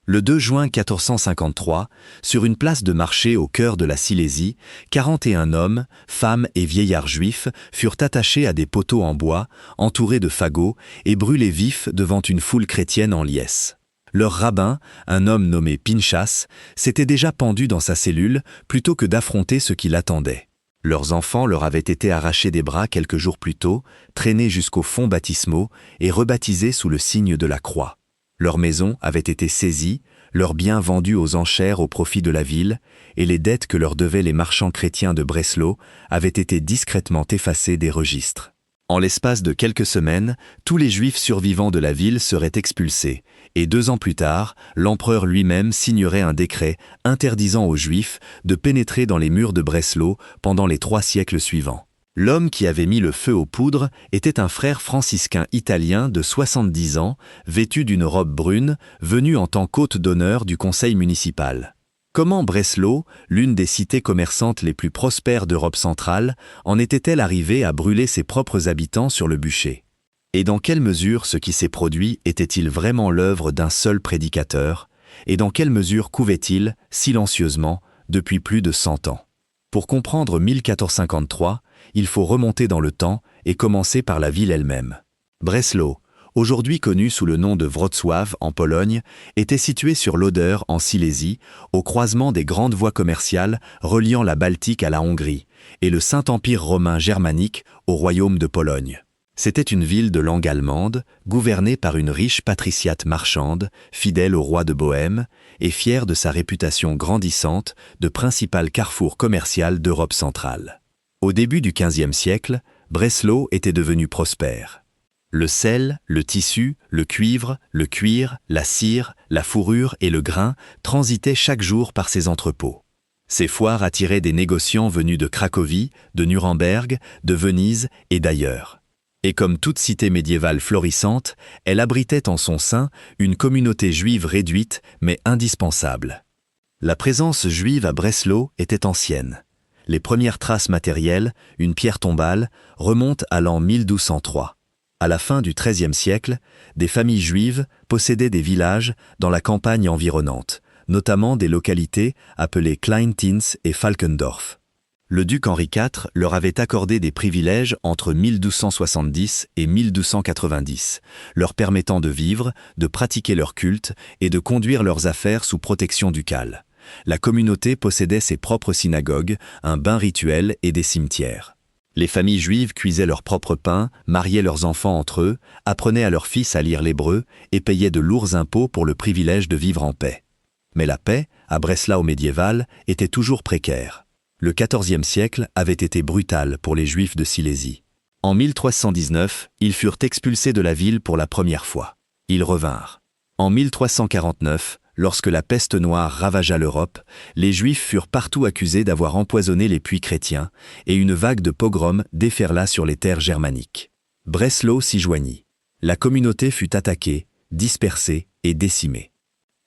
Le 2 juin 1453, sur une place de marché au cœur de la Silésie, 41 hommes, femmes et vieillards juifs furent attachés à des poteaux en bois, entourés de fagots et brûlés vifs devant une foule chrétienne en liesse. Leur rabbin, un homme nommé Pinchas, s'était déjà pendu dans sa cellule plutôt que d'affronter ce qui l'attendait. Leurs enfants leur avaient été arrachés des bras quelques jours plus tôt, traînés jusqu'aux fonds baptismaux et rebaptisés sous le signe de la croix. Leurs maisons avaient été saisies, leurs biens vendus aux enchères au profit de la ville, et les dettes que leur devaient les marchands chrétiens de Breslau avaient été discrètement effacées des registres. En l'espace de quelques semaines, tous les Juifs survivants de la ville seraient expulsés, et 2 ans plus tard, l'empereur lui-même signerait un décret interdisant aux Juifs de pénétrer dans les murs de Breslau pendant les 3 siècles suivants. L'homme qui avait mis le feu aux poudres était un frère franciscain italien de 70 ans, vêtu d'une robe brune, venu en tant qu'hôte d'honneur du conseil municipal. Comment Breslau, l'une des cités commerçantes les plus prospères d'Europe centrale, en était-elle arrivée à brûler ses propres habitants sur le bûcher? Et dans quelle mesure ce qui s'est produit était-il vraiment l'œuvre d'un seul prédicateur? Et dans quelle mesure couvait-il, silencieusement, depuis plus de 100 ans? Pour comprendre 1453, il faut remonter dans le temps et commencer par la ville elle-même. Breslau, aujourd'hui connue sous le nom de Wrocław en Pologne, était située sur l'Oder en Silésie, au croisement des grandes voies commerciales reliant la Baltique à la Hongrie et le Saint-Empire romain germanique au royaume de Pologne. C'était une ville de langue allemande, gouvernée par une riche patriciate marchande, fidèle au roi de Bohême et fière de sa réputation grandissante de principal carrefour commercial d'Europe centrale. Au début du XVe siècle, Breslau était devenu prospère. Le sel, le tissu, le cuivre, le cuir, la cire, la fourrure et le grain transitaient chaque jour par ses entrepôts. Ces foires attiraient des négociants venus de Cracovie, de Nuremberg, de Venise et d'ailleurs. Et comme toute cité médiévale florissante, elle abritait en son sein une communauté juive réduite mais indispensable. La présence juive à Breslau était ancienne. Les premières traces matérielles, une pierre tombale, remontent à l'an 1203. À la fin du XIIIe siècle, des familles juives possédaient des villages dans la campagne environnante, notamment des localités appelées Kleintins et Falkendorf. Le duc Henri IV leur avait accordé des privilèges entre 1270 et 1290, leur permettant de vivre, de pratiquer leur culte et de conduire leurs affaires sous protection ducale. La communauté possédait ses propres synagogues, un bain rituel et des cimetières. Les familles juives cuisaient leur propre pain, mariaient leurs enfants entre eux, apprenaient à leurs fils à lire l'hébreu et payaient de lourds impôts pour le privilège de vivre en paix. Mais la paix, à Breslau médiévale, était toujours précaire. Le XIVe siècle avait été brutal pour les Juifs de Silésie. En 1319, ils furent expulsés de la ville pour la première fois. Ils revinrent. En 1349, lorsque la peste noire ravagea l'Europe, les Juifs furent partout accusés d'avoir empoisonné les puits chrétiens et une vague de pogroms déferla sur les terres germaniques. Breslau s'y joignit. La communauté fut attaquée, dispersée et décimée.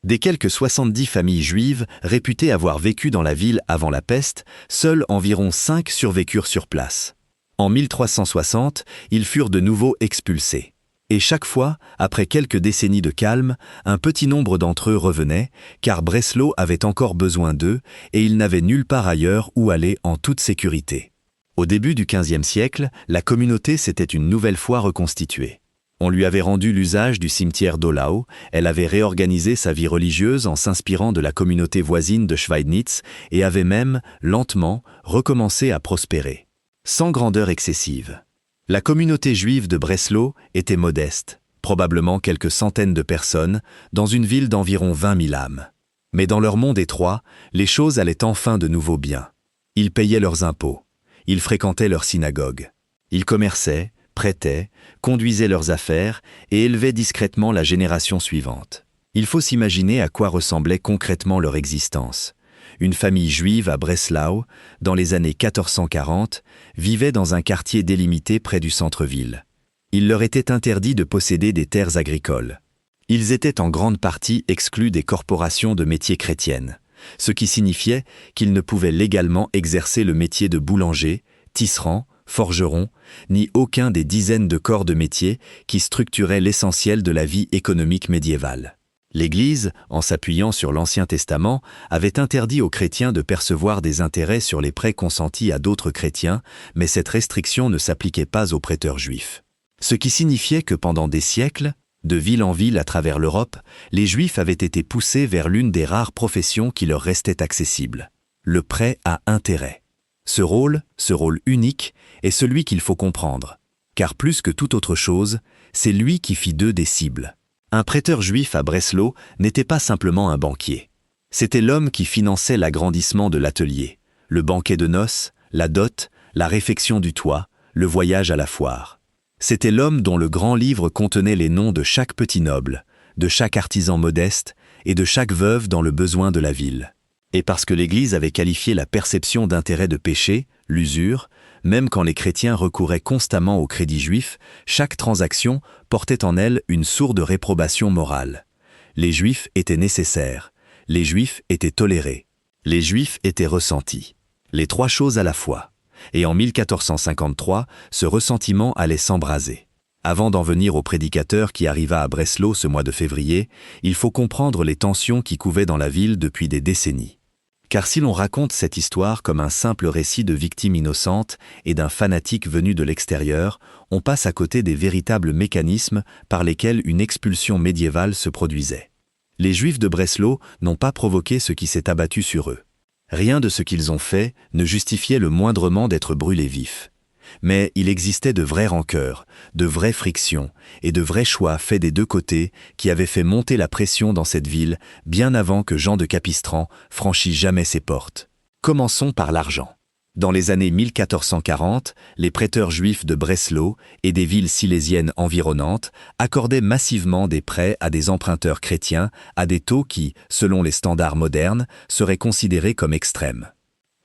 Des quelques 70 familles juives réputées avoir vécu dans la ville avant la peste, seuls environ 5 survécurent sur place. En 1360, ils furent de nouveau expulsés. Et chaque fois, après quelques décennies de calme, un petit nombre d'entre eux revenaient, car Breslau avait encore besoin d'eux et ils n'avaient nulle part ailleurs où aller en toute sécurité. Au début du XVe siècle, la communauté s'était une nouvelle fois reconstituée. On lui avait rendu l'usage du cimetière d'Olau, elle avait réorganisé sa vie religieuse en s'inspirant de la communauté voisine de Schweidnitz et avait même, lentement, recommencé à prospérer. Sans grandeur excessive. La communauté juive de Breslau était modeste, probablement quelques centaines de personnes, dans une ville d'environ 20 000 âmes. Mais dans leur monde étroit, les choses allaient enfin de nouveau bien. Ils payaient leurs impôts, ils fréquentaient leur synagogue, ils commerçaient, prêtaient, conduisaient leurs affaires et élevaient discrètement la génération suivante. Il faut s'imaginer à quoi ressemblait concrètement leur existence. Une famille juive à Breslau, dans les années 1440, vivait dans un quartier délimité près du centre-ville. Il leur était interdit de posséder des terres agricoles. Ils étaient en grande partie exclus des corporations de métiers chrétiennes, ce qui signifiait qu'ils ne pouvaient légalement exercer le métier de boulanger, tisserand, forgeron, ni aucun des dizaines de corps de métiers qui structuraient l'essentiel de la vie économique médiévale. L'Église, en s'appuyant sur l'Ancien Testament, avait interdit aux chrétiens de percevoir des intérêts sur les prêts consentis à d'autres chrétiens, mais cette restriction ne s'appliquait pas aux prêteurs juifs. Ce qui signifiait que pendant des siècles, de ville en ville à travers l'Europe, les Juifs avaient été poussés vers l'une des rares professions qui leur restait accessible, le prêt à intérêt. Ce rôle unique, est celui qu'il faut comprendre, car plus que toute autre chose, c'est lui qui fit d'eux des cibles. Un prêteur juif à Breslau n'était pas simplement un banquier. C'était l'homme qui finançait l'agrandissement de l'atelier, le banquet de noces, la dot, la réfection du toit, le voyage à la foire. C'était l'homme dont le grand livre contenait les noms de chaque petit noble, de chaque artisan modeste et de chaque veuve dans le besoin de la ville. Et parce que l'Église avait qualifié la perception d'intérêt de péché, l'usure, même quand les chrétiens recouraient constamment au crédit juif, chaque transaction portait en elle une sourde réprobation morale. Les Juifs étaient nécessaires, les Juifs étaient tolérés, les Juifs étaient ressentis. Les trois choses à la fois. Et en 1453, ce ressentiment allait s'embraser. Avant d'en venir au prédicateur qui arriva à Breslau ce mois de février, il faut comprendre les tensions qui couvaient dans la ville depuis des décennies. Car si l'on raconte cette histoire comme un simple récit de victimes innocentes et d'un fanatique venu de l'extérieur, on passe à côté des véritables mécanismes par lesquels une expulsion médiévale se produisait. Les Juifs de Breslau n'ont pas provoqué ce qui s'est abattu sur eux. Rien de ce qu'ils ont fait ne justifiait le moindrement d'être brûlés vifs. Mais il existait de vraies rancœurs, de vraies frictions et de vrais choix faits des deux côtés qui avaient fait monter la pression dans cette ville bien avant que Jean de Capistran franchît jamais ses portes. Commençons par l'argent. Dans les années 1440, les prêteurs juifs de Breslau et des villes silésiennes environnantes accordaient massivement des prêts à des emprunteurs chrétiens à des taux qui, selon les standards modernes, seraient considérés comme extrêmes.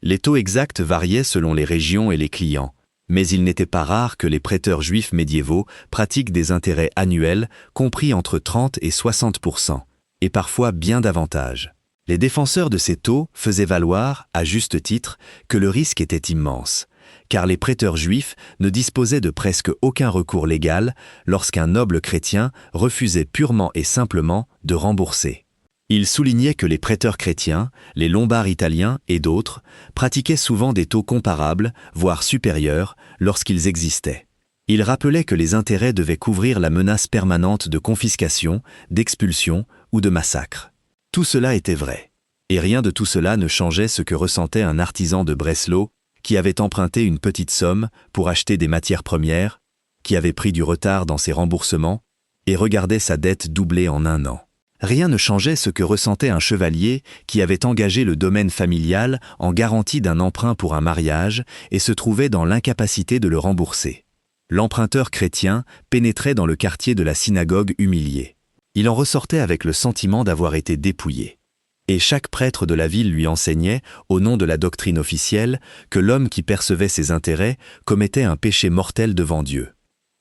Les taux exacts variaient selon les régions et les clients, mais il n'était pas rare que les prêteurs juifs médiévaux pratiquent des intérêts annuels compris entre 30 et 60%, et parfois bien davantage. Les défenseurs de ces taux faisaient valoir, à juste titre, que le risque était immense, car les prêteurs juifs ne disposaient de presque aucun recours légal lorsqu'un noble chrétien refusait purement et simplement de rembourser. Il soulignait que les prêteurs chrétiens, les Lombards italiens et d'autres, pratiquaient souvent des taux comparables, voire supérieurs, lorsqu'ils existaient. Il rappelait que les intérêts devaient couvrir la menace permanente de confiscation, d'expulsion ou de massacre. Tout cela était vrai. Et rien de tout cela ne changeait ce que ressentait un artisan de Breslau qui avait emprunté une petite somme pour acheter des matières premières, qui avait pris du retard dans ses remboursements et regardait sa dette doubler en un an. Rien ne changeait ce que ressentait un chevalier qui avait engagé le domaine familial en garantie d'un emprunt pour un mariage et se trouvait dans l'incapacité de le rembourser. L'emprunteur chrétien pénétrait dans le quartier de la synagogue humilié. Il en ressortait avec le sentiment d'avoir été dépouillé. Et chaque prêtre de la ville lui enseignait, au nom de la doctrine officielle, que l'homme qui percevait ses intérêts commettait un péché mortel devant Dieu.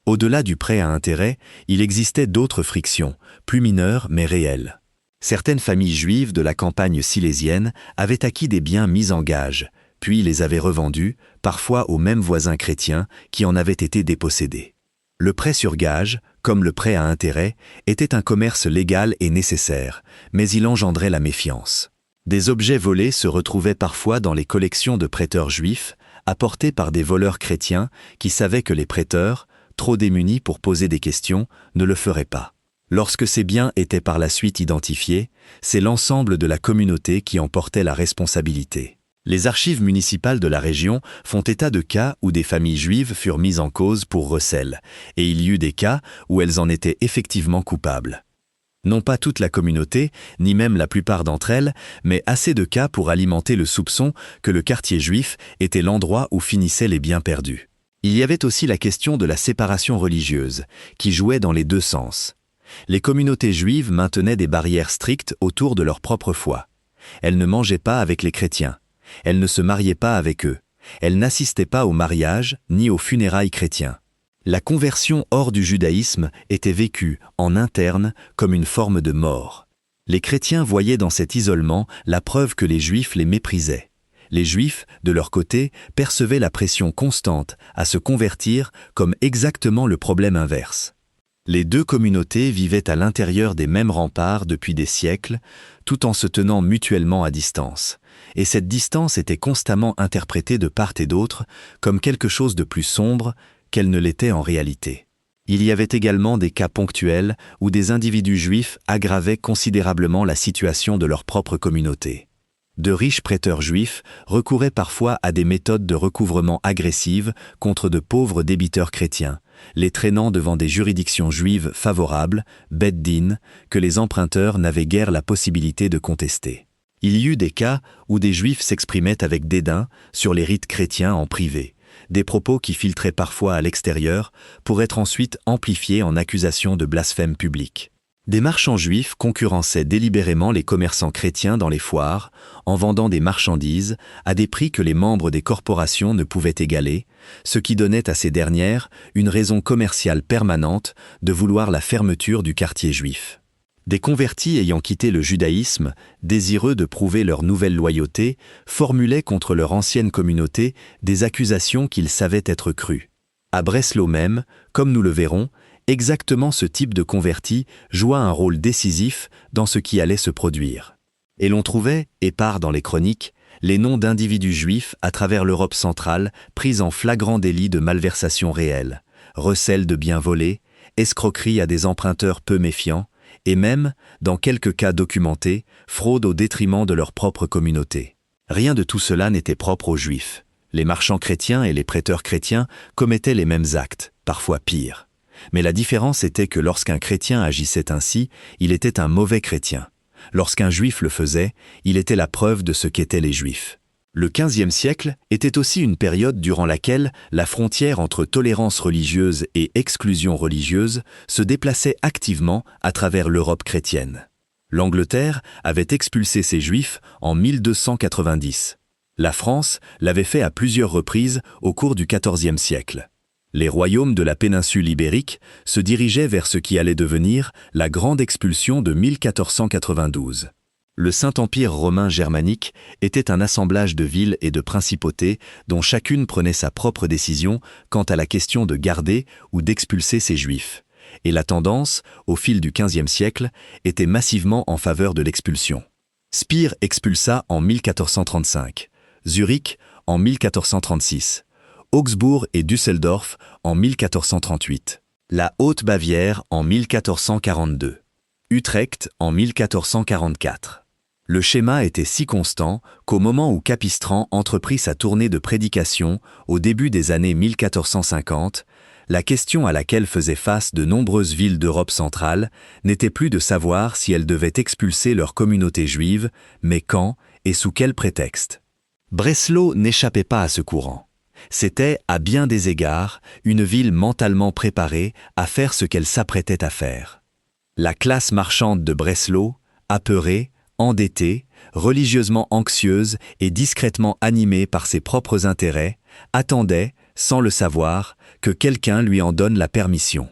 Au-delà du prêt à intérêt, il existait d'autres frictions, plus mineures mais réelles. Certaines familles juives de la campagne silésienne avaient acquis des biens mis en gage, puis les avaient revendus, parfois aux mêmes voisins chrétiens qui en avaient été dépossédés. Le prêt sur gage, comme le prêt à intérêt, était un commerce légal et nécessaire, mais il engendrait la méfiance. Des objets volés se retrouvaient parfois dans les collections de prêteurs juifs, apportés par des voleurs chrétiens qui savaient que les prêteurs, trop démunis pour poser des questions, ne le feraient pas. Lorsque ces biens étaient par la suite identifiés, c'est l'ensemble de la communauté qui en portait la responsabilité. Les archives municipales de la région font état de cas où des familles juives furent mises en cause pour recel, et il y eut des cas où elles en étaient effectivement coupables. Non pas toute la communauté, ni même la plupart d'entre elles, mais assez de cas pour alimenter le soupçon que le quartier juif était l'endroit où finissaient les biens perdus. Il y avait aussi la question de la séparation religieuse, qui jouait dans les deux sens. Les communautés juives maintenaient des barrières strictes autour de leur propre foi. Elles ne mangeaient pas avec les chrétiens. Elles ne se mariaient pas avec eux. Elles n'assistaient pas au mariage ni aux funérailles chrétiens. La conversion hors du judaïsme était vécue, en interne, comme une forme de mort. Les chrétiens voyaient dans cet isolement la preuve que les juifs les méprisaient. Les Juifs, de leur côté, percevaient la pression constante à se convertir comme exactement le problème inverse. Les deux communautés vivaient à l'intérieur des mêmes remparts depuis des siècles, tout en se tenant mutuellement à distance. Et cette distance était constamment interprétée de part et d'autre comme quelque chose de plus sombre qu'elle ne l'était en réalité. Il y avait également des cas ponctuels où des individus juifs aggravaient considérablement la situation de leur propre communauté. De riches prêteurs juifs recouraient parfois à des méthodes de recouvrement agressives contre de pauvres débiteurs chrétiens, les traînant devant des juridictions juives favorables, Beth Din, que les emprunteurs n'avaient guère la possibilité de contester. Il y eut des cas où des juifs s'exprimaient avec dédain sur les rites chrétiens en privé, des propos qui filtraient parfois à l'extérieur pour être ensuite amplifiés en accusations de blasphème public. Des marchands juifs concurrençaient délibérément les commerçants chrétiens dans les foires, en vendant des marchandises à des prix que les membres des corporations ne pouvaient égaler, ce qui donnait à ces dernières une raison commerciale permanente de vouloir la fermeture du quartier juif. Des convertis ayant quitté le judaïsme, désireux de prouver leur nouvelle loyauté, formulaient contre leur ancienne communauté des accusations qu'ils savaient être crues. À Breslau même, comme nous le verrons, exactement ce type de converti joua un rôle décisif dans ce qui allait se produire. Et l'on trouvait, épars dans les chroniques, les noms d'individus juifs à travers l'Europe centrale pris en flagrant délit de malversation réelle, recel de biens volés, escroquerie à des emprunteurs peu méfiants, et même, dans quelques cas documentés, fraude au détriment de leur propre communauté. Rien de tout cela n'était propre aux Juifs. Les marchands chrétiens et les prêteurs chrétiens commettaient les mêmes actes, parfois pires. Mais la différence était que lorsqu'un chrétien agissait ainsi, il était un mauvais chrétien. Lorsqu'un juif le faisait, il était la preuve de ce qu'étaient les Juifs. Le XVe siècle était aussi une période durant laquelle la frontière entre tolérance religieuse et exclusion religieuse se déplaçait activement à travers l'Europe chrétienne. L'Angleterre avait expulsé ses Juifs en 1290. La France l'avait fait à plusieurs reprises au cours du XIVe siècle. Les royaumes de la péninsule ibérique se dirigeaient vers ce qui allait devenir la grande expulsion de 1492. Le Saint-Empire romain germanique était un assemblage de villes et de principautés dont chacune prenait sa propre décision quant à la question de garder ou d'expulser ses Juifs. Et la tendance, au fil du XVe siècle, était massivement en faveur de l'expulsion. Spire expulsa en 1435, Zurich en 1436, Augsbourg et Düsseldorf en 1438, la Haute-Bavière en 1442, Utrecht en 1444. Le schéma était si constant qu'au moment où Capistran entreprit sa tournée de prédication au début des années 1450, la question à laquelle faisaient face de nombreuses villes d'Europe centrale n'était plus de savoir si elles devaient expulser leur communauté juive, mais quand et sous quel prétexte. Breslau n'échappait pas à ce courant. C'était, à bien des égards, une ville mentalement préparée à faire ce qu'elle s'apprêtait à faire. La classe marchande de Breslau, apeurée, endettée, religieusement anxieuse et discrètement animée par ses propres intérêts, attendait, sans le savoir, que quelqu'un lui en donne la permission.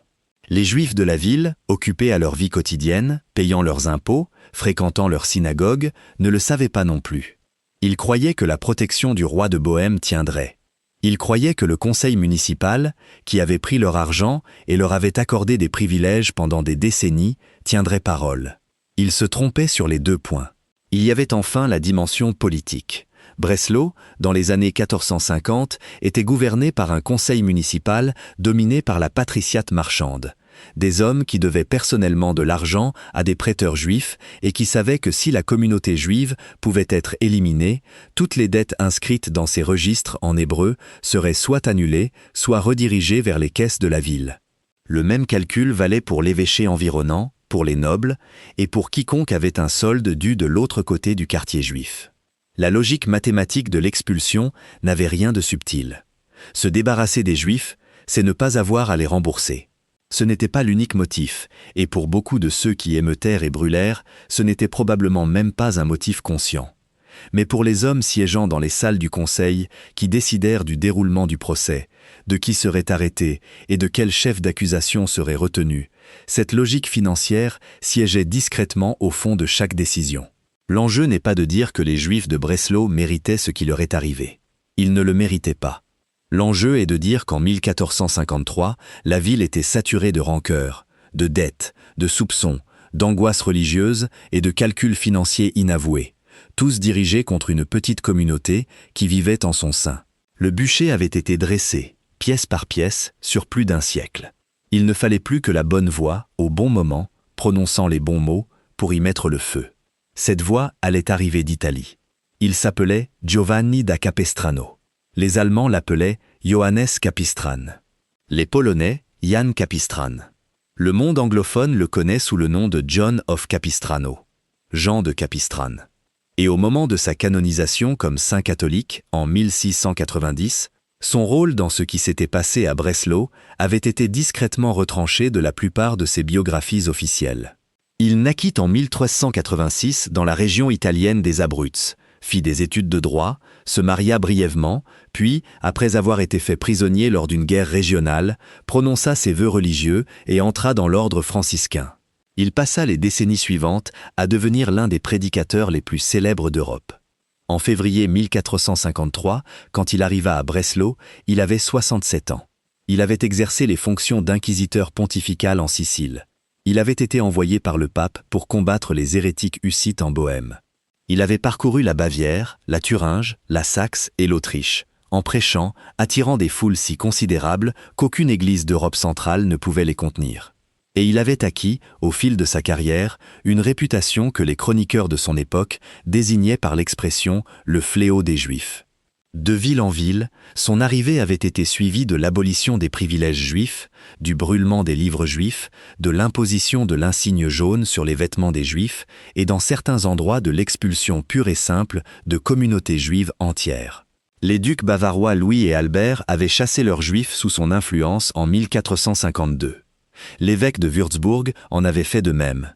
Les Juifs de la ville, occupés à leur vie quotidienne, payant leurs impôts, fréquentant leur synagogue, ne le savaient pas non plus. Ils croyaient que la protection du roi de Bohême tiendrait. Ils croyaient que le conseil municipal, qui avait pris leur argent et leur avait accordé des privilèges pendant des décennies, tiendrait parole. Ils se trompaient sur les deux points. Il y avait enfin la dimension politique. Breslau, dans les années 1450, était gouverné par un conseil municipal dominé par la patriciate marchande. Des hommes qui devaient personnellement de l'argent à des prêteurs juifs et qui savaient que si la communauté juive pouvait être éliminée, toutes les dettes inscrites dans ces registres en hébreu seraient soit annulées, soit redirigées vers les caisses de la ville. Le même calcul valait pour l'évêché environnant, pour les nobles, et pour quiconque avait un solde dû de l'autre côté du quartier juif. La logique mathématique de l'expulsion n'avait rien de subtil. Se débarrasser des Juifs, c'est ne pas avoir à les rembourser. Ce n'était pas l'unique motif, et pour beaucoup de ceux qui émeutèrent et brûlèrent, ce n'était probablement même pas un motif conscient. Mais pour les hommes siégeant dans les salles du conseil, qui décidèrent du déroulement du procès, de qui serait arrêté et de quel chef d'accusation serait retenu, cette logique financière siégeait discrètement au fond de chaque décision. L'enjeu n'est pas de dire que les Juifs de Breslau méritaient ce qui leur est arrivé. Ils ne le méritaient pas. L'enjeu est de dire qu'en 1453, la ville était saturée de rancœur, de dettes, de soupçons, d'angoisses religieuses et de calculs financiers inavoués, tous dirigés contre une petite communauté qui vivait en son sein. Le bûcher avait été dressé, pièce par pièce, sur plus d'un siècle. Il ne fallait plus que la bonne voix, au bon moment, prononçant les bons mots, pour y mettre le feu. Cette voix allait arriver d'Italie. Il s'appelait Giovanni da Capestrano. Les Allemands l'appelaient Johannes Capistran. Les Polonais, Jan Capistran. Le monde anglophone le connaît sous le nom de John of Capistrano, Jean de Capistran. Et au moment de sa canonisation comme saint catholique, en 1690, son rôle dans ce qui s'était passé à Breslau avait été discrètement retranché de la plupart de ses biographies officielles. Il naquit en 1386 dans la région italienne des Abruzes, fit des études de droit, se maria brièvement, puis, après avoir été fait prisonnier lors d'une guerre régionale, prononça ses vœux religieux et entra dans l'ordre franciscain. Il passa les décennies suivantes à devenir l'un des prédicateurs les plus célèbres d'Europe. En février 1453, quand il arriva à Breslau, il avait 67 ans. Il avait exercé les fonctions d'inquisiteur pontifical en Sicile. Il avait été envoyé par le pape pour combattre les hérétiques hussites en Bohême. Il avait parcouru la Bavière, la Thuringe, la Saxe et l'Autriche, en prêchant, attirant des foules si considérables qu'aucune église d'Europe centrale ne pouvait les contenir. Et il avait acquis, au fil de sa carrière, une réputation que les chroniqueurs de son époque désignaient par l'expression « le fléau des Juifs ». De ville en ville, son arrivée avait été suivie de l'abolition des privilèges juifs, du brûlement des livres juifs, de l'imposition de l'insigne jaune sur les vêtements des Juifs et dans certains endroits de l'expulsion pure et simple de communautés juives entières. Les ducs bavarois Louis et Albert avaient chassé leurs Juifs sous son influence en 1452. L'évêque de Würzburg en avait fait de même.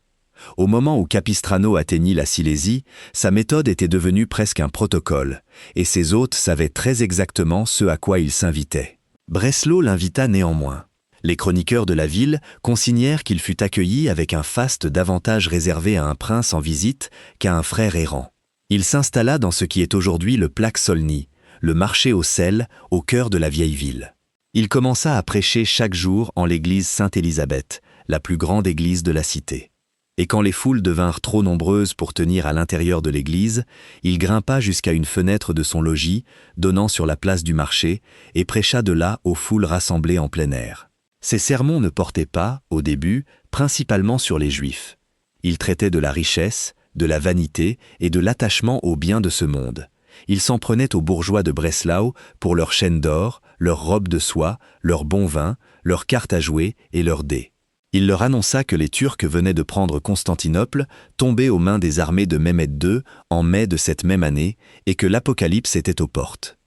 Au moment où Capistrano atteignit la Silésie, sa méthode était devenue presque un protocole, et ses hôtes savaient très exactement ce à quoi ils s'invitaient. Breslau l'invita néanmoins. Les chroniqueurs de la ville consignèrent qu'il fut accueilli avec un faste davantage réservé à un prince en visite qu'à un frère errant. Il s'installa dans ce qui est aujourd'hui le Plac Saulny, le marché au sel, au cœur de la vieille ville. Il commença à prêcher chaque jour en l'église Sainte-Élisabeth, la plus grande église de la cité. Et quand les foules devinrent trop nombreuses pour tenir à l'intérieur de l'église, il grimpa jusqu'à une fenêtre de son logis, donnant sur la place du marché, et prêcha de là aux foules rassemblées en plein air. Ses sermons ne portaient pas, au début, principalement sur les Juifs. Il traitait de la richesse, de la vanité et de l'attachement aux biens de ce monde. Il s'en prenait aux bourgeois de Breslau pour leurs chaînes d'or, leurs robes de soie, leurs bons vins, leurs cartes à jouer et leurs dés. Il leur annonça que les Turcs venaient de prendre Constantinople, tombés aux mains des armées de Mehmed II en mai de cette même année, et que l'Apocalypse était aux portes.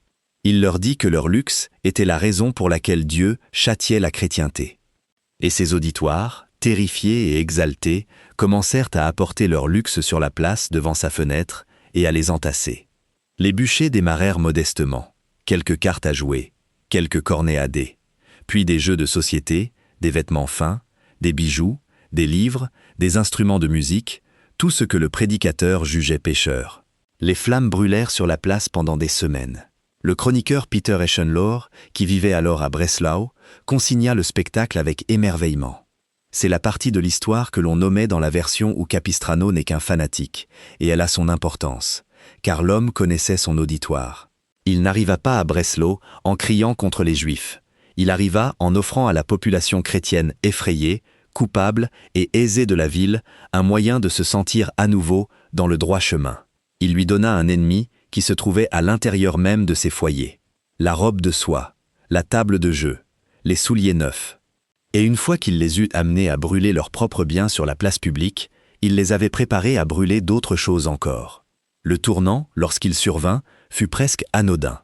Il leur dit que leur luxe était la raison pour laquelle Dieu châtiait la chrétienté. Et ses auditoires, terrifiés et exaltés, commencèrent à apporter leur luxe sur la place devant sa fenêtre et à les entasser. Les bûchers démarrèrent modestement, quelques cartes à jouer, quelques cornets à dés, puis des jeux de société, des vêtements fins, des bijoux, des livres, des instruments de musique, tout ce que le prédicateur jugeait pécheur. Les flammes brûlèrent sur la place pendant des semaines. Le chroniqueur Peter Eschenlohr, qui vivait alors à Breslau, consigna le spectacle avec émerveillement. C'est la partie de l'histoire que l'on nommait dans la version où Capistrano n'est qu'un fanatique, et elle a son importance, car l'homme connaissait son auditoire. Il n'arriva pas à Breslau en criant contre les Juifs. Il arriva en offrant à la population chrétienne effrayée, coupable et aisée de la ville un moyen de se sentir à nouveau dans le droit chemin. Il lui donna un ennemi qui se trouvait à l'intérieur même de ses foyers. La robe de soie, la table de jeu, les souliers neufs. Et une fois qu'il les eut amenés à brûler leurs propres biens sur la place publique, il les avait préparés à brûler d'autres choses encore. Le tournant, lorsqu'il survint, fut presque anodin.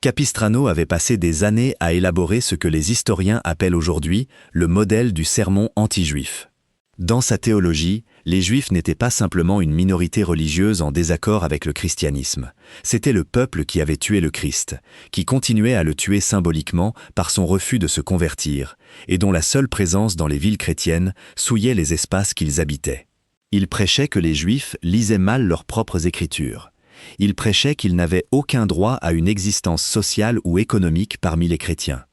Capistrano avait passé des années à élaborer ce que les historiens appellent aujourd'hui le modèle du sermon anti-juif. Dans sa théologie, les Juifs n'étaient pas simplement une minorité religieuse en désaccord avec le christianisme. C'était le peuple qui avait tué le Christ, qui continuait à le tuer symboliquement par son refus de se convertir, et dont la seule présence dans les villes chrétiennes souillait les espaces qu'ils habitaient. Il prêchait que les Juifs lisaient mal leurs propres écritures. Il prêchait qu'ils n'avaient aucun droit à une existence sociale ou économique parmi les chrétiens.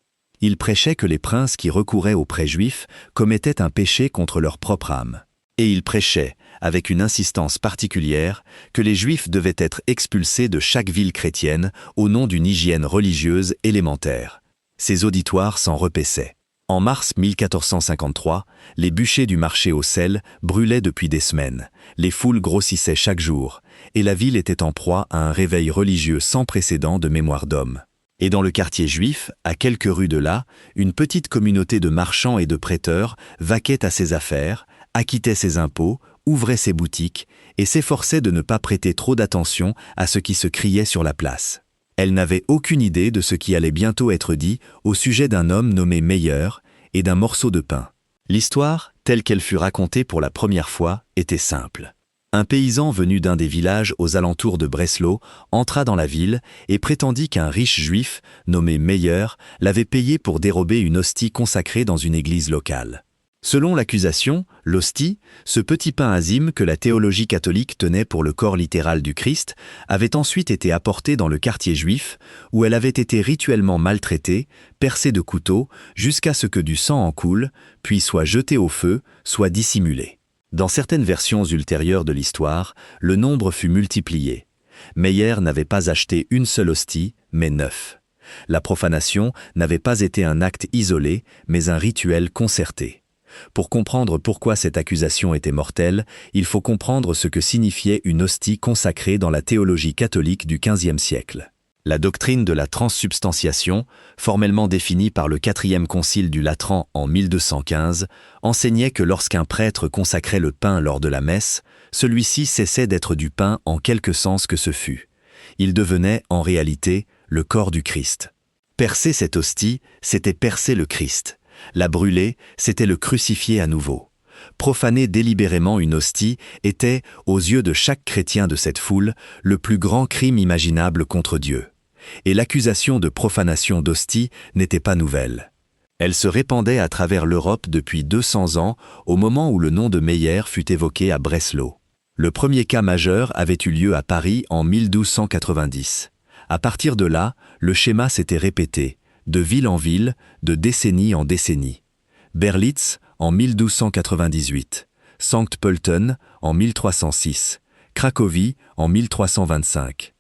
Il prêchait que les princes qui recouraient aux prêts juifs commettaient un péché contre leur propre âme. Et il prêchait, avec une insistance particulière, que les Juifs devaient être expulsés de chaque ville chrétienne au nom d'une hygiène religieuse élémentaire. Ses auditoires s'en repaissaient. En mars 1453, les bûchers du marché aux sels brûlaient depuis des semaines, les foules grossissaient chaque jour, et la ville était en proie à un réveil religieux sans précédent de mémoire d'hommes. Et dans le quartier juif, à quelques rues de là, une petite communauté de marchands et de prêteurs vaquait à ses affaires, acquittait ses impôts, ouvrait ses boutiques et s'efforçait de ne pas prêter trop d'attention à ce qui se criait sur la place. Elle n'avait aucune idée de ce qui allait bientôt être dit au sujet d'un homme nommé Meyer et d'un morceau de pain. L'histoire, telle qu'elle fut racontée pour la première fois, était simple. Un paysan venu d'un des villages aux alentours de Breslau entra dans la ville et prétendit qu'un riche juif, nommé Meyer, l'avait payé pour dérober une hostie consacrée dans une église locale. Selon l'accusation, l'hostie, ce petit pain azime que la théologie catholique tenait pour le corps littéral du Christ, avait ensuite été apportée dans le quartier juif, où elle avait été rituellement maltraitée, percée de couteaux, jusqu'à ce que du sang en coule, puis soit jetée au feu, soit dissimulée. Dans certaines versions ultérieures de l'histoire, le nombre fut multiplié. Meyer n'avait pas acheté une seule hostie, mais 9. La profanation n'avait pas été un acte isolé, mais un rituel concerté. Pour comprendre pourquoi cette accusation était mortelle, il faut comprendre ce que signifiait une hostie consacrée dans la théologie catholique du XVe siècle. La doctrine de la transsubstantiation, formellement définie par le 4e concile du Latran en 1215, enseignait que lorsqu'un prêtre consacrait le pain lors de la messe, celui-ci cessait d'être du pain en quelque sens que ce fût. Il devenait, en réalité, le corps du Christ. Percer cette hostie, c'était percer le Christ. La brûler, c'était le crucifier à nouveau. Profaner délibérément une hostie était, aux yeux de chaque chrétien de cette foule, le plus grand crime imaginable contre Dieu. Et l'accusation de profanation d'hostie n'était pas nouvelle. Elle se répandait à travers l'Europe depuis 200 ans, au moment où le nom de Meyer fut évoqué à Breslau. Le premier cas majeur avait eu lieu à Paris en 1290. À partir de là, le schéma s'était répété, de ville en ville, de décennie en décennie. Berlitz en 1298, Sankt Pölten en 1306, Cracovie en 1325,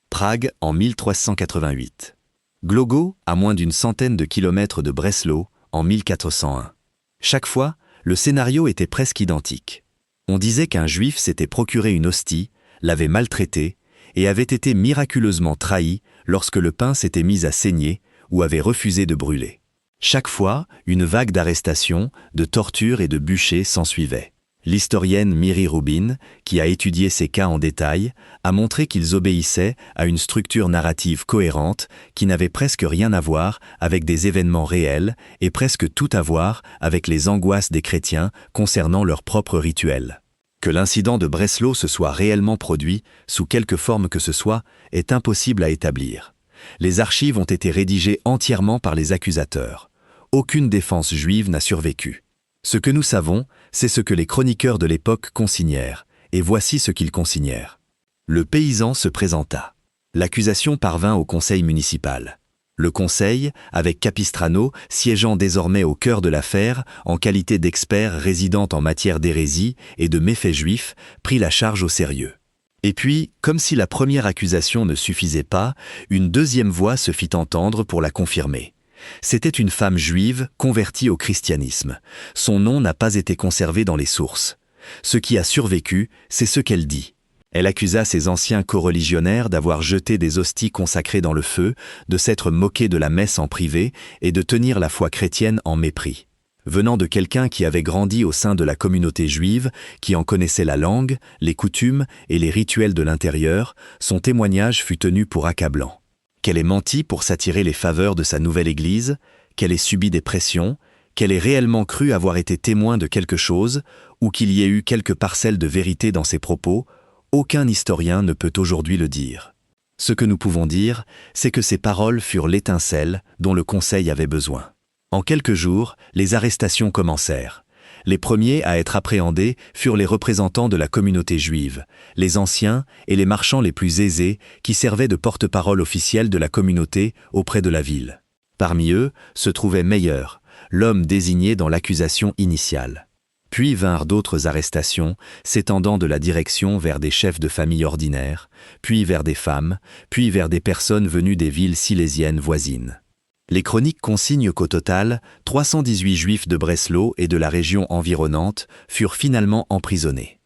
Prague en 1388, Głogów à moins d'une centaine de kilomètres de Breslau en 1401. Chaque fois, le scénario était presque identique. On disait qu'un juif s'était procuré une hostie, l'avait maltraitée et avait été miraculeusement trahi lorsque le pain s'était mis à saigner ou avait refusé de brûler. Chaque fois, une vague d'arrestations, de tortures et de bûchers s'ensuivait. L'historienne Miri Rubin, qui a étudié ces cas en détail, a montré qu'ils obéissaient à une structure narrative cohérente qui n'avait presque rien à voir avec des événements réels et presque tout à voir avec les angoisses des chrétiens concernant leurs propres rituels. Que l'incident de Breslau se soit réellement produit, sous quelque forme que ce soit, est impossible à établir. Les archives ont été rédigées entièrement par les accusateurs. Aucune défense juive n'a survécu. Ce que nous savons, c'est ce que les chroniqueurs de l'époque consignèrent, et voici ce qu'ils consignèrent. Le paysan se présenta. L'accusation parvint au conseil municipal. Le conseil, avec Capistrano, siégeant désormais au cœur de l'affaire, en qualité d'expert résidant en matière d'hérésie et de méfaits juifs, prit la charge au sérieux. Et puis, comme si la première accusation ne suffisait pas, une deuxième voix se fit entendre pour la confirmer. C'était une femme juive convertie au christianisme. Son nom n'a pas été conservé dans les sources. Ce qui a survécu, c'est ce qu'elle dit. Elle accusa ses anciens coreligionnaires d'avoir jeté des hosties consacrées dans le feu, de s'être moqués de la messe en privé et de tenir la foi chrétienne en mépris. Venant de quelqu'un qui avait grandi au sein de la communauté juive, qui en connaissait la langue, les coutumes et les rituels de l'intérieur, son témoignage fut tenu pour accablant. Qu'elle ait menti pour s'attirer les faveurs de sa nouvelle église, qu'elle ait subi des pressions, qu'elle ait réellement cru avoir été témoin de quelque chose, ou qu'il y ait eu quelques parcelles de vérité dans ses propos, aucun historien ne peut aujourd'hui le dire. Ce que nous pouvons dire, c'est que ces paroles furent l'étincelle dont le Conseil avait besoin. En quelques jours, les arrestations commencèrent. Les premiers à être appréhendés furent les représentants de la communauté juive, les anciens et les marchands les plus aisés qui servaient de porte-parole officielle de la communauté auprès de la ville. Parmi eux se trouvait Meyer, l'homme désigné dans l'accusation initiale. Puis vinrent d'autres arrestations, s'étendant de la direction vers des chefs de famille ordinaires, puis vers des femmes, puis vers des personnes venues des villes silésiennes voisines. Les chroniques consignent qu'au total, 318 Juifs de Breslau et de la région environnante furent finalement emprisonnés.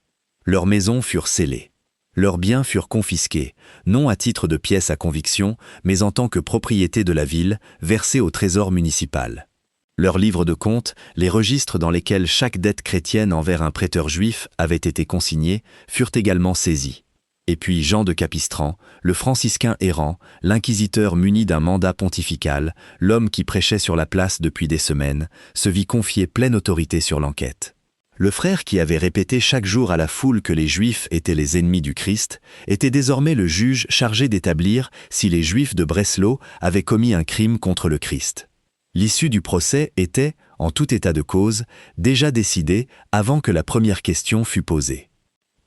Leurs maisons furent scellées. Leurs biens furent confisqués, non à titre de pièces à conviction, mais en tant que propriété de la ville, versés au trésor municipal. Leurs livres de comptes, les registres dans lesquels chaque dette chrétienne envers un prêteur juif avait été consignée, furent également saisis. Et puis Jean de Capistran, le franciscain errant, l'inquisiteur muni d'un mandat pontifical, l'homme qui prêchait sur la place depuis des semaines, se vit confier pleine autorité sur l'enquête. Le frère qui avait répété chaque jour à la foule que les Juifs étaient les ennemis du Christ, était désormais le juge chargé d'établir si les Juifs de Breslau avaient commis un crime contre le Christ. L'issue du procès était, en tout état de cause, déjà décidée avant que la première question fût posée.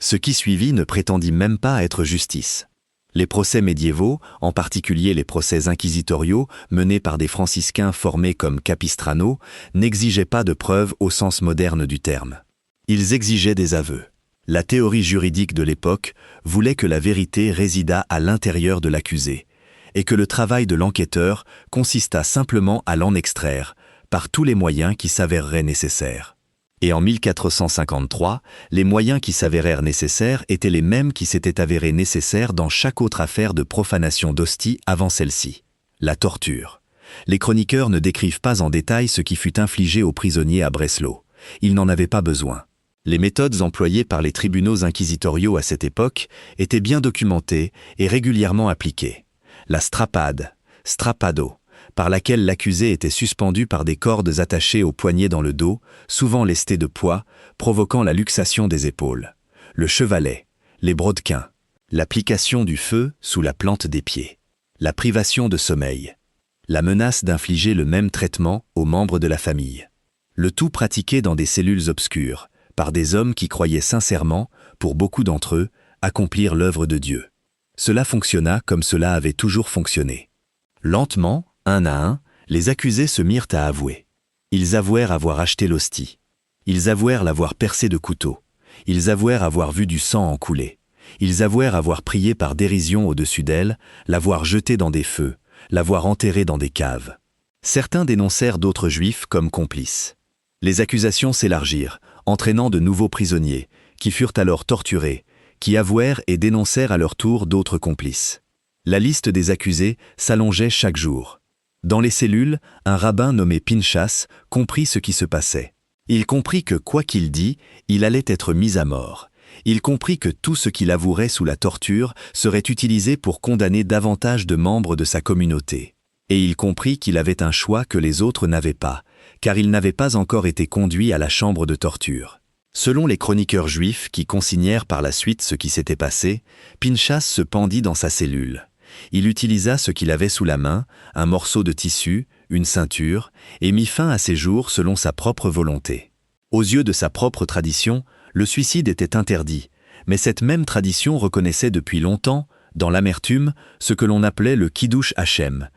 Ce qui suivit ne prétendit même pas être justice. Les procès médiévaux, en particulier les procès inquisitoriaux menés par des franciscains formés comme Capistrano, n'exigeaient pas de preuves au sens moderne du terme. Ils exigeaient des aveux. La théorie juridique de l'époque voulait que la vérité résidât à l'intérieur de l'accusé, et que le travail de l'enquêteur consista simplement à l'en extraire, par tous les moyens qui s'avéreraient nécessaires. Et en 1453, les moyens qui s'avérèrent nécessaires étaient les mêmes qui s'étaient avérés nécessaires dans chaque autre affaire de profanation d'hostie avant celle-ci. La torture. Les chroniqueurs ne décrivent pas en détail ce qui fut infligé aux prisonniers à Breslau. Ils n'en avaient pas besoin. Les méthodes employées par les tribunaux inquisitoriaux à cette époque étaient bien documentées et régulièrement appliquées. La strapade, strapado, par laquelle l'accusé était suspendu par des cordes attachées aux poignets dans le dos, souvent lestés de poids, provoquant la luxation des épaules. Le chevalet, les brodequins, l'application du feu sous la plante des pieds, la privation de sommeil, la menace d'infliger le même traitement aux membres de la famille. Le tout pratiqué dans des cellules obscures, par des hommes qui croyaient sincèrement, pour beaucoup d'entre eux, accomplir l'œuvre de Dieu. Cela fonctionna comme cela avait toujours fonctionné. Lentement, un à un, les accusés se mirent à avouer. Ils avouèrent avoir acheté l'hostie. Ils avouèrent l'avoir percée de couteau. Ils avouèrent avoir vu du sang en couler. Ils avouèrent avoir prié par dérision au-dessus d'elle, l'avoir jetée dans des feux, l'avoir enterrée dans des caves. Certains dénoncèrent d'autres juifs comme complices. Les accusations s'élargirent, entraînant de nouveaux prisonniers, qui furent alors torturés, qui avouèrent et dénoncèrent à leur tour d'autres complices. La liste des accusés s'allongeait chaque jour. Dans les cellules, un rabbin nommé Pinchas comprit ce qui se passait. Il comprit que, quoi qu'il dît, il allait être mis à mort. Il comprit que tout ce qu'il avouerait sous la torture serait utilisé pour condamner davantage de membres de sa communauté. Et il comprit qu'il avait un choix que les autres n'avaient pas, car il n'avait pas encore été conduit à la chambre de torture. Selon les chroniqueurs juifs qui consignèrent par la suite ce qui s'était passé, Pinchas se pendit dans sa cellule. Il utilisa ce qu'il avait sous la main, un morceau de tissu, une ceinture, et mit fin à ses jours selon sa propre volonté. Aux yeux de sa propre tradition, le suicide était interdit, mais cette même tradition reconnaissait depuis longtemps, dans l'amertume, ce que l'on appelait le Kiddush Hashem,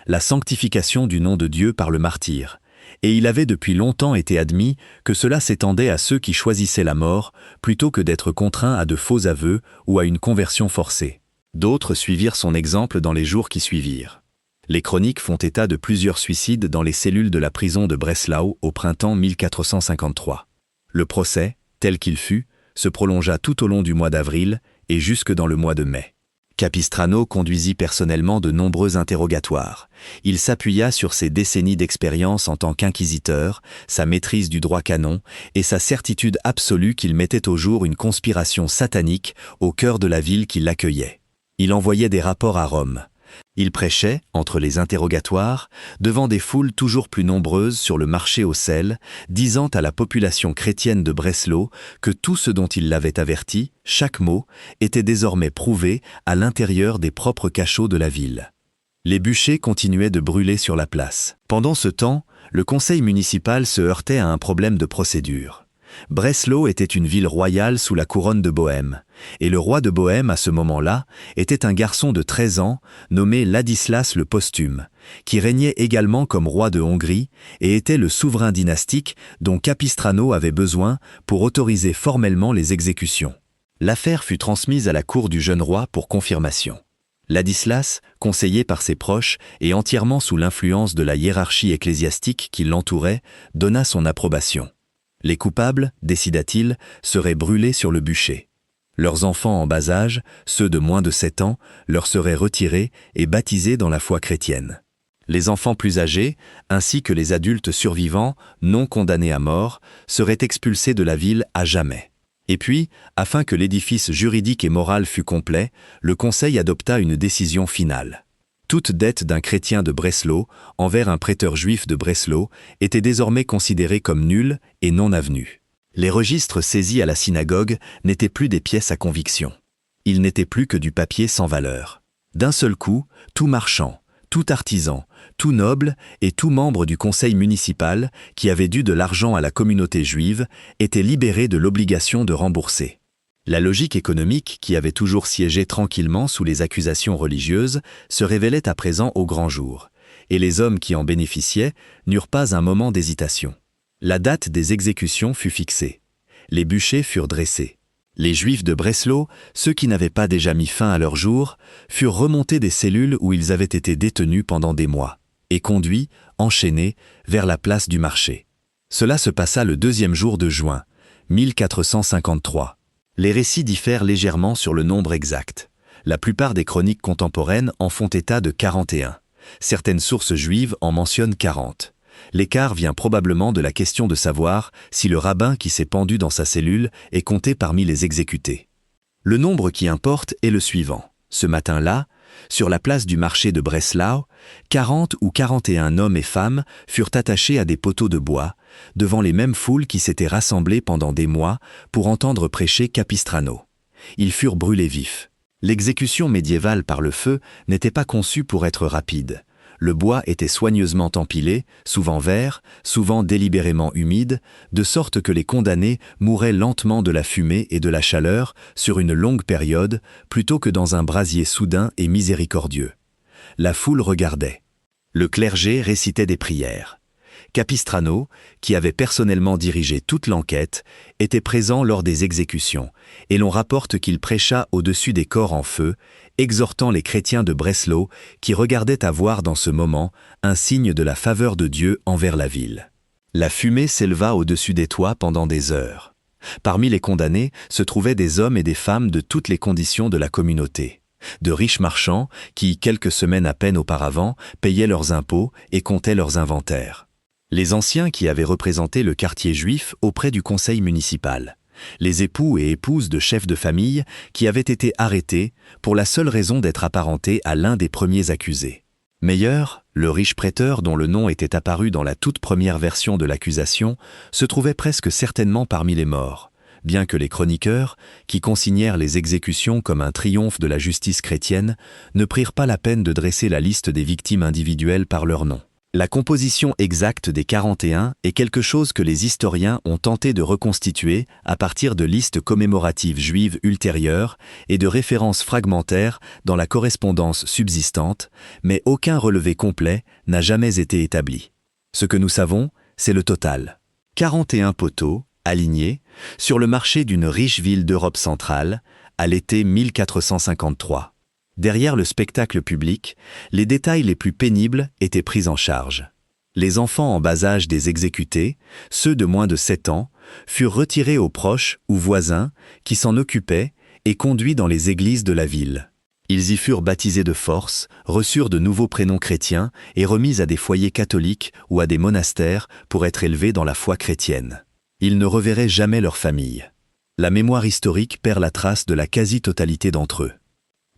la sanctification du nom de Dieu par le martyr, et il avait depuis longtemps été admis que cela s'étendait à ceux qui choisissaient la mort plutôt que d'être contraints à de faux aveux ou à une conversion forcée. D'autres suivirent son exemple dans les jours qui suivirent. Les chroniques font état de plusieurs suicides dans les cellules de la prison de Breslau au printemps 1453. Le procès, tel qu'il fut, se prolongea tout au long du mois d'avril et jusque dans le mois de mai. Capistrano conduisit personnellement de nombreux interrogatoires. Il s'appuya sur ses décennies d'expérience en tant qu'inquisiteur, sa maîtrise du droit canon et sa certitude absolue qu'il mettait au jour une conspiration satanique au cœur de la ville qui l'accueillait. Il envoyait des rapports à Rome. Il prêchait, entre les interrogatoires, devant des foules toujours plus nombreuses sur le marché aux sels, disant à la population chrétienne de Breslau que tout ce dont il l'avait averti, chaque mot, était désormais prouvé à l'intérieur des propres cachots de la ville. Les bûchers continuaient de brûler sur la place. Pendant ce temps, le conseil municipal se heurtait à un problème de procédure. Breslau était une ville royale sous la couronne de Bohême, et le roi de Bohême à ce moment-là était un garçon de 13 ans nommé Ladislas le Posthume, qui régnait également comme roi de Hongrie et était le souverain dynastique dont Capistrano avait besoin pour autoriser formellement les exécutions. L'affaire fut transmise à la cour du jeune roi pour confirmation. Ladislas, conseillé par ses proches et entièrement sous l'influence de la hiérarchie ecclésiastique qui l'entourait, donna son approbation. Les coupables, décida-t-il, seraient brûlés sur le bûcher. Leurs enfants en bas âge, ceux de moins de 7 ans, leur seraient retirés et baptisés dans la foi chrétienne. Les enfants plus âgés, ainsi que les adultes survivants, non condamnés à mort, seraient expulsés de la ville à jamais. Et puis, afin que l'édifice juridique et moral fût complet, le Conseil adopta une décision finale. Toute dette d'un chrétien de Breslau envers un prêteur juif de Breslau était désormais considérée comme nulle et non avenue. Les registres saisis à la synagogue n'étaient plus des pièces à conviction. Ils n'étaient plus que du papier sans valeur. D'un seul coup, tout marchand, tout artisan, tout noble et tout membre du conseil municipal qui avait dû de l'argent à la communauté juive était libéré de l'obligation de rembourser. La logique économique, qui avait toujours siégé tranquillement sous les accusations religieuses, se révélait à présent au grand jour, et les hommes qui en bénéficiaient n'eurent pas un moment d'hésitation. La date des exécutions fut fixée. Les bûchers furent dressés. Les Juifs de Breslau, ceux qui n'avaient pas déjà mis fin à leur jour, furent remontés des cellules où ils avaient été détenus pendant des mois, et conduits, enchaînés, vers la place du marché. Cela se passa le 2e jour de juin, 1453. Les récits diffèrent légèrement sur le nombre exact. La plupart des chroniques contemporaines en font état de 41. Certaines sources juives en mentionnent 40. L'écart vient probablement de la question de savoir si le rabbin qui s'est pendu dans sa cellule est compté parmi les exécutés. Le nombre qui importe est le suivant. Ce matin-là, sur la place du marché de Breslau, 40 ou 41 hommes et femmes furent attachés à des poteaux de bois, devant les mêmes foules qui s'étaient rassemblées pendant des mois pour entendre prêcher Capistrano. Ils furent brûlés vifs. L'exécution médiévale par le feu n'était pas conçue pour être rapide. Le bois était soigneusement empilé, souvent vert, souvent délibérément humide, de sorte que les condamnés mouraient lentement de la fumée et de la chaleur sur une longue période, plutôt que dans un brasier soudain et miséricordieux. La foule regardait. Le clergé récitait des prières. Capistrano, qui avait personnellement dirigé toute l'enquête, était présent lors des exécutions, et l'on rapporte qu'il prêcha au-dessus des corps en feu, exhortant les chrétiens de Breslau qui regardaient avoir dans ce moment un signe de la faveur de Dieu envers la ville. La fumée s'éleva au-dessus des toits pendant des heures. Parmi les condamnés se trouvaient des hommes et des femmes de toutes les conditions de la communauté. De riches marchands qui, quelques semaines à peine auparavant, payaient leurs impôts et comptaient leurs inventaires. Les anciens qui avaient représenté le quartier juif auprès du conseil municipal. Les époux et épouses de chefs de famille qui avaient été arrêtés pour la seule raison d'être apparentés à l'un des premiers accusés. Meyer, le riche prêteur dont le nom était apparu dans la toute première version de l'accusation, se trouvait presque certainement parmi les morts, bien que les chroniqueurs, qui consignèrent les exécutions comme un triomphe de la justice chrétienne, ne prirent pas la peine de dresser la liste des victimes individuelles par leur nom. La composition exacte des 41 est quelque chose que les historiens ont tenté de reconstituer à partir de listes commémoratives juives ultérieures et de références fragmentaires dans la correspondance subsistante, mais aucun relevé complet n'a jamais été établi. Ce que nous savons, c'est le total. 41 poteaux, alignés, sur le marché d'une riche ville d'Europe centrale, à l'été 1453. Derrière le spectacle public, les détails les plus pénibles étaient pris en charge. Les enfants en bas âge des exécutés, ceux de moins de 7 ans, furent retirés aux proches ou voisins qui s'en occupaient et conduits dans les églises de la ville. Ils y furent baptisés de force, reçurent de nouveaux prénoms chrétiens et remis à des foyers catholiques ou à des monastères pour être élevés dans la foi chrétienne. Ils ne reverraient jamais leur famille. La mémoire historique perd la trace de la quasi-totalité d'entre eux.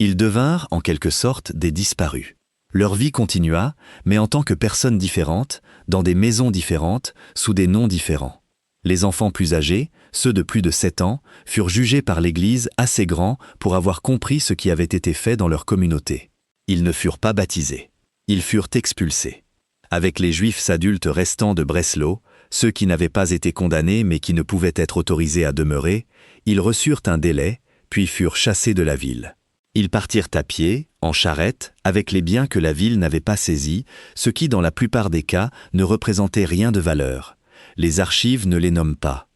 Ils devinrent, en quelque sorte, des disparus. Leur vie continua, mais en tant que personnes différentes, dans des maisons différentes, sous des noms différents. Les enfants plus âgés, ceux de plus de 7 ans, furent jugés par l'Église assez grands pour avoir compris ce qui avait été fait dans leur communauté. Ils ne furent pas baptisés. Ils furent expulsés. Avec les Juifs adultes restants de Breslau, ceux qui n'avaient pas été condamnés mais qui ne pouvaient être autorisés à demeurer, ils reçurent un délai, puis furent chassés de la ville. Ils partirent à pied, en charrette, avec les biens que la ville n'avait pas saisis, ce qui, dans la plupart des cas, ne représentait rien de valeur. Les archives ne les nomment pas.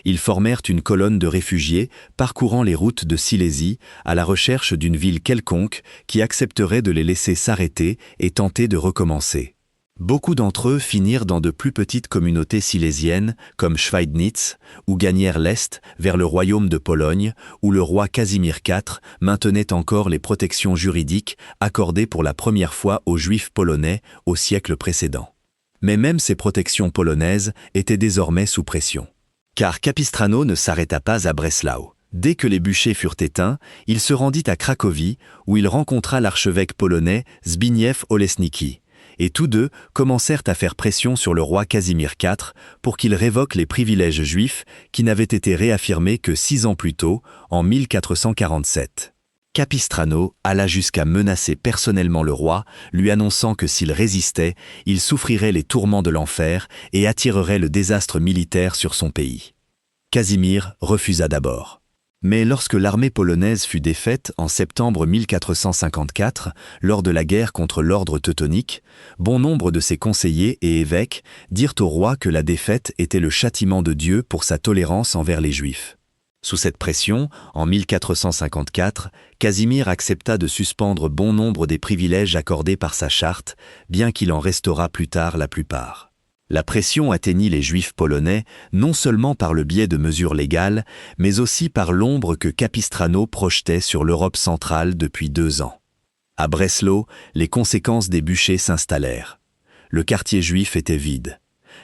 Ils formèrent une colonne de réfugiés parcourant les routes de Silésie à la recherche d'une ville quelconque qui accepterait de les laisser s'arrêter et tenter de recommencer. Beaucoup d'entre eux finirent dans de plus petites communautés silésiennes comme Schweidnitz ou gagnèrent l'Est vers le royaume de Pologne où le roi Casimir IV maintenait encore les protections juridiques accordées pour la première fois aux Juifs polonais au siècle précédent. Mais même ces protections polonaises étaient désormais sous pression. Car Capistrano ne s'arrêta pas à Breslau. Dès que les bûchers furent éteints, il se rendit à Cracovie où il rencontra l'archevêque polonais Zbigniew Olesnicki. Et tous deux commencèrent à faire pression sur le roi Casimir IV pour qu'il révoque les privilèges juifs qui n'avaient été réaffirmés que 6 ans plus tôt, en 1447. Capistrano alla jusqu'à menacer personnellement le roi, lui annonçant que s'il résistait, il souffrirait les tourments de l'enfer et attirerait le désastre militaire sur son pays. Casimir refusa d'abord. Mais lorsque l'armée polonaise fut défaite en septembre 1454, lors de la guerre contre l'ordre teutonique, bon nombre de ses conseillers et évêques dirent au roi que la défaite était le châtiment de Dieu pour sa tolérance envers les Juifs. Sous cette pression, en 1454, Casimir accepta de suspendre bon nombre des privilèges accordés par sa charte, bien qu'il en restaura plus tard la plupart. La pression atteignit les Juifs polonais non seulement par le biais de mesures légales, mais aussi par l'ombre que Capistrano projetait sur l'Europe centrale depuis 2 ans. À Breslau, les conséquences des bûchers s'installèrent. Le quartier juif était vide.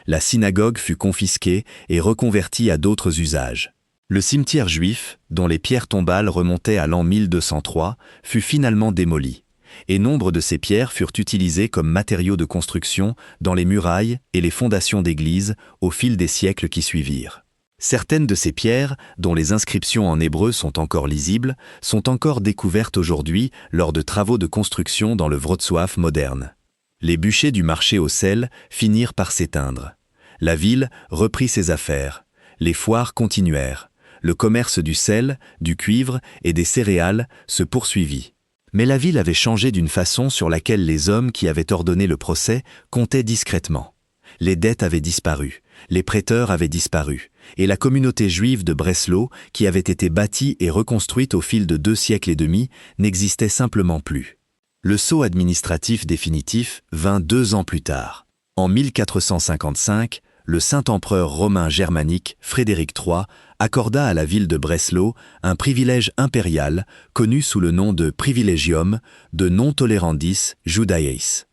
La synagogue fut confisquée et reconvertie à d'autres usages. Le cimetière juif, dont les pierres tombales remontaient à l'an 1203, fut finalement démoli. Et nombre de ces pierres furent utilisées comme matériaux de construction dans les murailles et les fondations d'églises au fil des siècles qui suivirent. Certaines de ces pierres, dont les inscriptions en hébreu sont encore lisibles, sont encore découvertes aujourd'hui lors de travaux de construction dans le Wrocław moderne. Les bûchers du marché au sel finirent par s'éteindre. La ville reprit ses affaires. Les foires continuèrent. Le commerce du sel, du cuivre et des céréales se poursuivit. Mais la ville avait changé d'une façon sur laquelle les hommes qui avaient ordonné le procès comptaient discrètement. Les dettes avaient disparu, les prêteurs avaient disparu, et la communauté juive de Breslau, qui avait été bâtie et reconstruite au fil de 2 siècles et demi, n'existait simplement plus. Le sceau administratif définitif vint 2 ans plus tard. En 1455, le saint-empereur romain germanique Frédéric III accorda à la ville de Breslau un privilège impérial connu sous le nom de privilegium de non tolerandis Judaeis.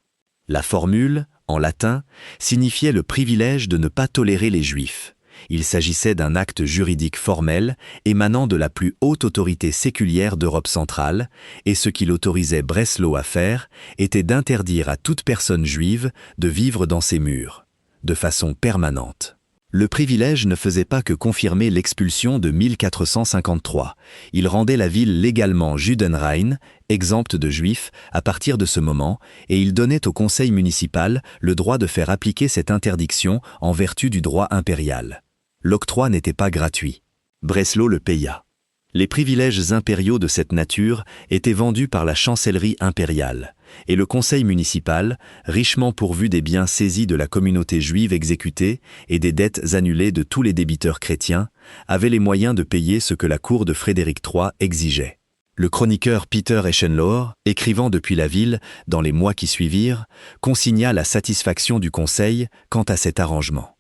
La formule, en latin, signifiait le privilège de ne pas tolérer les Juifs. Il s'agissait d'un acte juridique formel émanant de la plus haute autorité séculière d'Europe centrale, et ce qu'il autorisait Breslau à faire était d'interdire à toute personne juive de vivre dans ses murs, de façon permanente. Le privilège ne faisait pas que confirmer l'expulsion de 1453. Il rendait la ville légalement Judenrein, exempte de juifs, à partir de ce moment, et il donnait au conseil municipal le droit de faire appliquer cette interdiction en vertu du droit impérial. L'octroi n'était pas gratuit. Breslau le paya. Les privilèges impériaux de cette nature étaient vendus par la chancellerie impériale, et le conseil municipal, richement pourvu des biens saisis de la communauté juive exécutée et des dettes annulées de tous les débiteurs chrétiens, avait les moyens de payer ce que la cour de Frédéric III exigeait. Le chroniqueur Peter Eschenlohr, écrivant depuis la ville dans les mois qui suivirent, consigna la satisfaction du conseil quant à cet arrangement.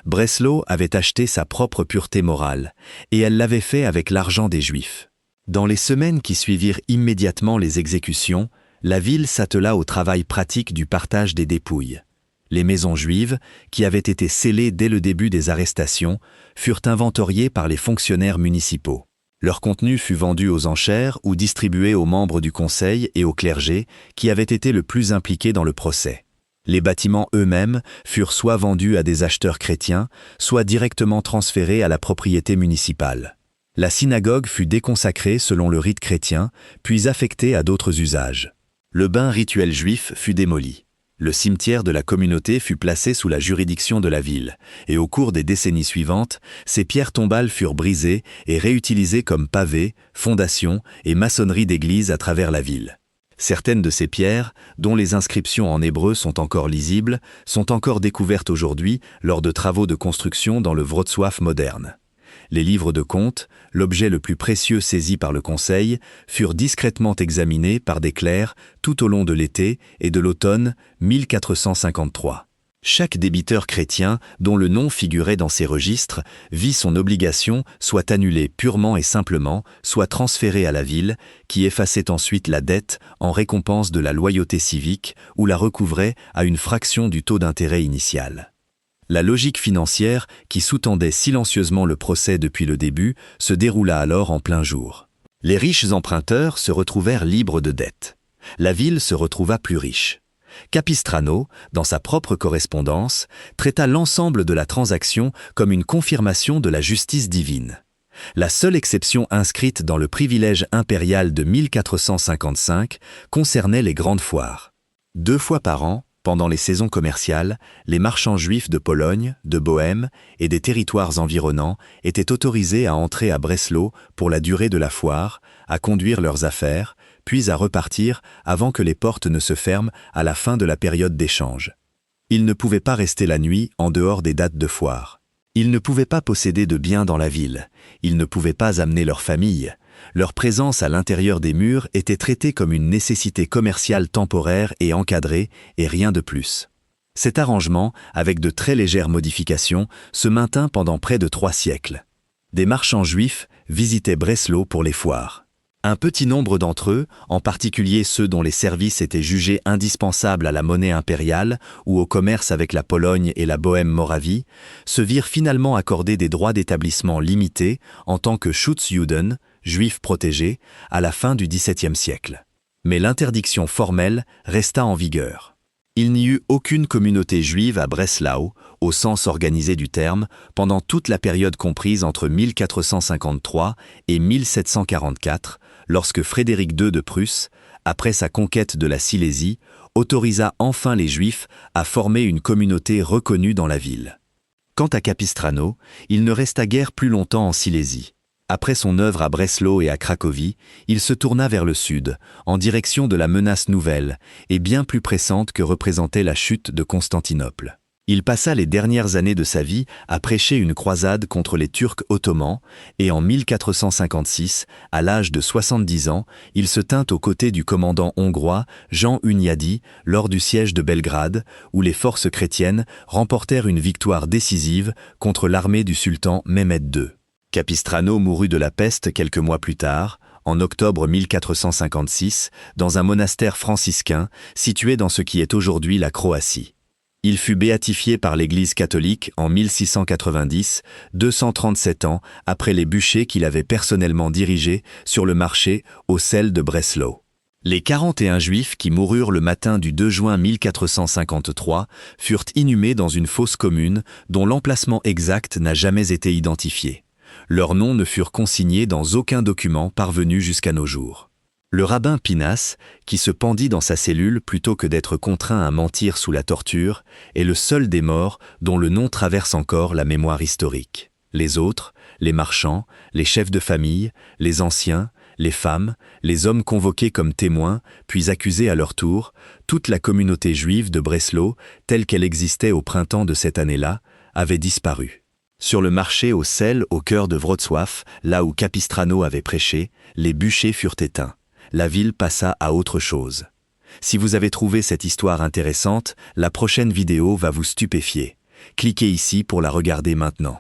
Breslau avait acheté sa propre pureté morale, et elle l'avait fait avec l'argent des Juifs. Dans les semaines qui suivirent immédiatement les exécutions, la ville s'attela au travail pratique du partage des dépouilles. Les maisons juives, qui avaient été scellées dès le début des arrestations, furent inventoriées par les fonctionnaires municipaux. Leur contenu fut vendu aux enchères ou distribué aux membres du conseil et au clergé qui avaient été le plus impliqués dans le procès. Les bâtiments eux-mêmes furent soit vendus à des acheteurs chrétiens, soit directement transférés à la propriété municipale. La synagogue fut déconsacrée selon le rite chrétien, puis affectée à d'autres usages. Le bain rituel juif fut démoli. Le cimetière de la communauté fut placé sous la juridiction de la ville, et au cours des décennies suivantes, ces pierres tombales furent brisées et réutilisées comme pavés, fondations et maçonnerie d'églises à travers la ville. Certaines de ces pierres, dont les inscriptions en hébreu sont encore lisibles, sont encore découvertes aujourd'hui lors de travaux de construction dans le Wrocław moderne. Les livres de comptes, l'objet le plus précieux saisi par le Conseil, furent discrètement examinés par des clercs tout au long de l'été et de l'automne 1453. Chaque débiteur chrétien, dont le nom figurait dans ces registres, vit son obligation soit annulée purement et simplement, soit transférée à la ville, qui effaçait ensuite la dette en récompense de la loyauté civique ou la recouvrait à une fraction du taux d'intérêt initial. La logique financière, qui sous-tendait silencieusement le procès depuis le début, se déroula alors en plein jour. Les riches emprunteurs se retrouvèrent libres de dettes. La ville se retrouva plus riche. Capistrano, dans sa propre correspondance, traita l'ensemble de la transaction comme une confirmation de la justice divine. La seule exception inscrite dans le privilège impérial de 1455 concernait les grandes foires. 2 fois par an, pendant les saisons commerciales, les marchands juifs de Pologne, de Bohême et des territoires environnants étaient autorisés à entrer à Breslau pour la durée de la foire, à conduire leurs affaires, puis à repartir avant que les portes ne se ferment à la fin de la période d'échange. Ils ne pouvaient pas rester la nuit en dehors des dates de foire. Ils ne pouvaient pas posséder de biens dans la ville. Ils ne pouvaient pas amener leur famille. Leur présence à l'intérieur des murs était traitée comme une nécessité commerciale temporaire et encadrée, et rien de plus. Cet arrangement, avec de très légères modifications, se maintint pendant près de 3 siècles. Des marchands juifs visitaient Breslau pour les foires. Un petit nombre d'entre eux, en particulier ceux dont les services étaient jugés indispensables à la monnaie impériale ou au commerce avec la Pologne et la Bohême-Moravie, se virent finalement accorder des droits d'établissement limités en tant que Schutzjuden, juifs protégés, à la fin du XVIIe siècle. Mais l'interdiction formelle resta en vigueur. Il n'y eut aucune communauté juive à Breslau, au sens organisé du terme, pendant toute la période comprise entre 1453 et 1744, lorsque Frédéric II de Prusse, après sa conquête de la Silésie, autorisa enfin les Juifs à former une communauté reconnue dans la ville. Quant à Capistrano, il ne resta guère plus longtemps en Silésie. Après son œuvre à Breslau et à Cracovie, il se tourna vers le sud, en direction de la menace nouvelle, et bien plus pressante que représentait la chute de Constantinople. Il passa les dernières années de sa vie à prêcher une croisade contre les Turcs ottomans, et en 1456, à l'âge de 70 ans, il se tint aux côtés du commandant hongrois Jean Hunyadi lors du siège de Belgrade, où les forces chrétiennes remportèrent une victoire décisive contre l'armée du sultan Mehmed II. Capistrano mourut de la peste quelques mois plus tard, en octobre 1456, dans un monastère franciscain situé dans ce qui est aujourd'hui la Croatie. Il fut béatifié par l'Église catholique en 1690, 237 ans après les bûchers qu'il avait personnellement dirigés sur le marché au sel de Breslau. Les 41 Juifs qui moururent le matin du 2 juin 1453 furent inhumés dans une fosse commune dont l'emplacement exact n'a jamais été identifié. Leurs noms ne furent consignés dans aucun document parvenu jusqu'à nos jours. Le rabbin Pinas, qui se pendit dans sa cellule plutôt que d'être contraint à mentir sous la torture, est le seul des morts dont le nom traverse encore la mémoire historique. Les autres, les marchands, les chefs de famille, les anciens, les femmes, les hommes convoqués comme témoins, puis accusés à leur tour, toute la communauté juive de Breslau, telle qu'elle existait au printemps de cette année-là, avait disparu. Sur le marché au sel au cœur de Wrocław, là où Capistrano avait prêché, les bûchers furent éteints. La ville passa à autre chose. Si vous avez trouvé cette histoire intéressante, la prochaine vidéo va vous stupéfier. Cliquez ici pour la regarder maintenant.